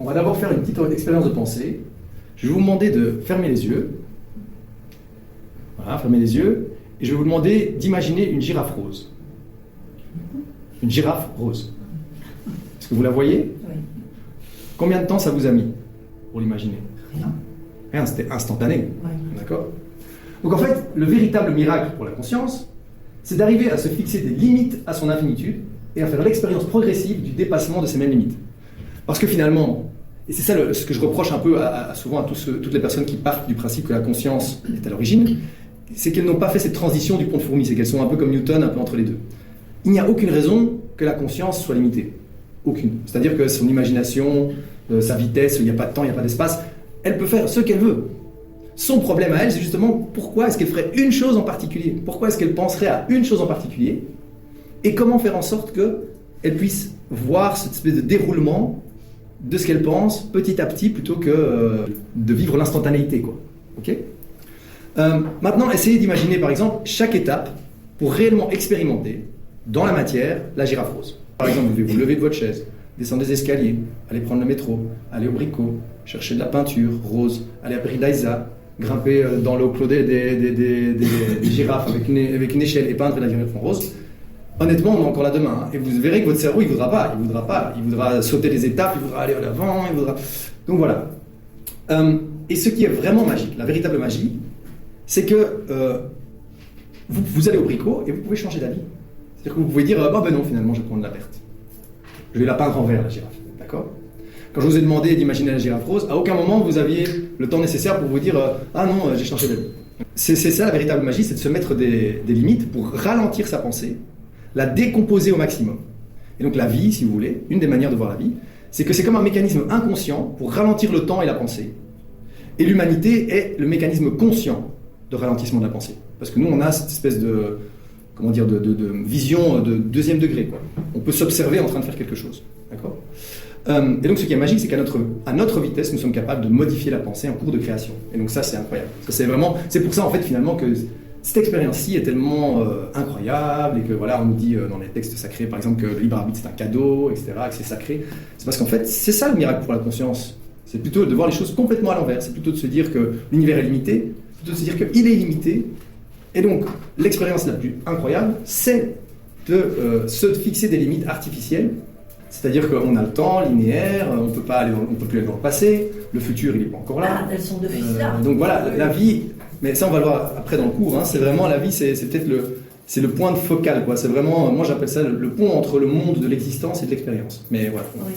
On va d'abord faire une petite expérience de pensée. Je vais vous demander de fermer les yeux. Voilà, fermez les yeux. Et je vais vous demander d'imaginer une girafe rose. Une girafe rose. Est-ce que vous la voyez? Oui. Combien de temps ça vous a mis pour l'imaginer? Rien. Rien, c'était instantané. Oui. D'accord? Donc en fait, le véritable miracle pour la conscience, c'est d'arriver à se fixer des limites à son infinitude et à faire l'expérience progressive du dépassement de ces mêmes limites. Parce que finalement, et c'est ça ce que je reproche un peu souvent à toutes les personnes qui partent du principe que la conscience est à l'origine, c'est qu'elles n'ont pas fait cette transition du pont de fourmi, c'est qu'elles sont un peu comme Newton, un peu entre les deux. Il n'y a aucune raison que la conscience soit limitée. Aucune. C'est-à-dire que son imagination, sa vitesse, il n'y a pas de temps, il n'y a pas d'espace, elle peut faire ce qu'elle veut. Son problème à elle, c'est justement pourquoi est-ce qu'elle ferait une chose en particulier? Pourquoi est-ce qu'elle penserait à une chose en particulier? Et comment faire en sorte qu'elle puisse voir cette espèce de déroulement de ce qu'elle pense petit à petit plutôt que de vivre l'instantanéité, quoi. Ok? Maintenant, essayez d'imaginer par exemple chaque étape pour réellement expérimenter dans la matière la girafe rose. Par exemple, vous devez vous lever de votre chaise, descendre des escaliers, aller prendre le métro, aller au Brico, chercher de la peinture rose, aller à Paradise, grimper dans l'eau clos des girafes avec une échelle et peindre la girafe en rose. Honnêtement, on est encore là demain. Hein. Et vous verrez que votre cerveau, il voudra pas. Il voudra sauter les étapes, il voudra aller à l'avant, Donc voilà. Et ce qui est vraiment magique, la véritable magie, c'est que vous allez au Brico et vous pouvez changer d'avis. C'est-à-dire que vous pouvez dire, ben non, finalement, je vais prendre la verte. Je vais la peindre en vert, la girafe. D'accord? Quand je vous ai demandé d'imaginer la girafe rose, à aucun moment vous aviez le temps nécessaire pour vous dire ah non, j'ai changé d'avis. C'est ça la véritable magie, c'est de se mettre des limites pour ralentir sa pensée, la décomposer au maximum. Et donc la vie, si vous voulez, une des manières de voir la vie, c'est que c'est comme un mécanisme inconscient pour ralentir le temps et la pensée. Et l'humanité est le mécanisme conscient de ralentissement de la pensée. Parce que nous, on a cette espèce de vision de deuxième degré, quoi. On peut s'observer en train de faire quelque chose. D'accord? Et donc ce qui est magique, c'est qu'à notre vitesse, nous sommes capables de modifier la pensée en cours de création. Et donc ça, c'est incroyable. C'est pour ça, en fait, finalement, que cette expérience-ci est tellement incroyable et que, voilà, on nous dit dans les textes sacrés, par exemple, que le libre arbitre, c'est un cadeau, etc., que c'est sacré. C'est parce qu'en fait, c'est ça le miracle pour la conscience. C'est plutôt de voir les choses complètement à l'envers. C'est plutôt de se dire que l'univers est limité, plutôt de se dire qu'il est illimité. Et donc, l'expérience la plus incroyable, c'est de se fixer des limites artificielles. C'est-à-dire qu'on a le temps linéaire, on peut plus aller dans le passé, le futur, il n'est pas encore là. Ah, elles sont d'office là. Donc voilà, la vie, mais ça on va le voir après dans le cours, hein, c'est vraiment la vie, c'est peut-être le point de focal, quoi. C'est vraiment, moi j'appelle ça le pont entre le monde de l'existence et de l'expérience. Mais voilà. Oui.